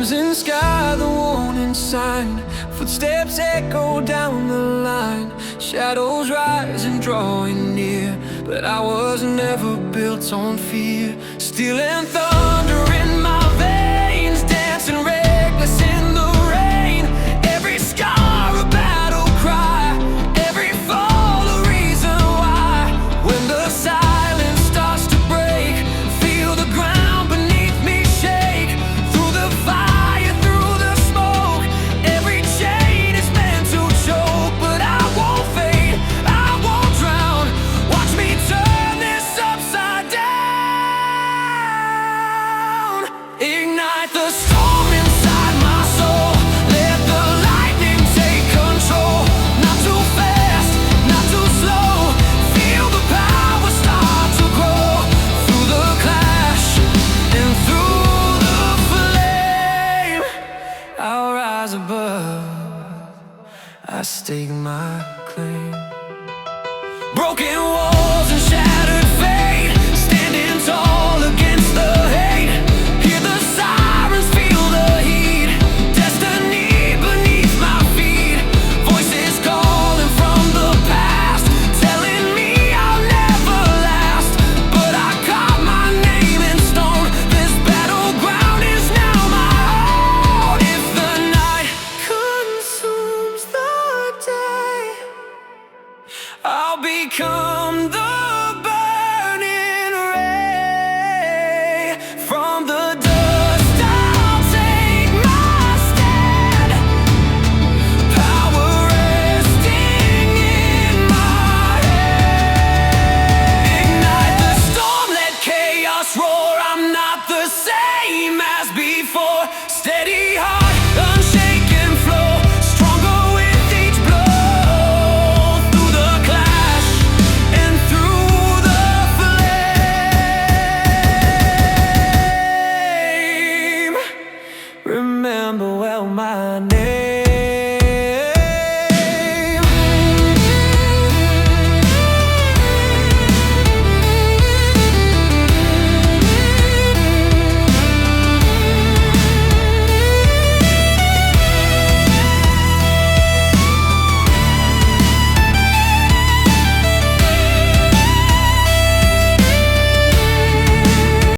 crimson sky, the warning sign. Footsteps echo down the line. Shadows rise and drawing near, but I was never built on fear. Steel and thunder in my veins, dancing reckless in the rain. Every scar a battle cry, every fall a reason why. When the silence starts to break, feel the ground beneath me shake. Through the fire, through the smoke, every chain is meant to choke. But I won't fade, I won't drown. Watch me turn this upside down. Ignite the storm inside my soul. Let the lightning take control. Not too fast, not too slow. Feel the power start to grow. Through the clash and through the flame, I'll rise above. I stake my claim. Broken walls and shattered fate, standing tall against the hate. Hear the sirens, feel the heat. Destiny beneath my feet. Voices calling from the past, telling me I'll never last. But I carved my name in stone. This battleground is now my own. If the night consumes the day, I'll become the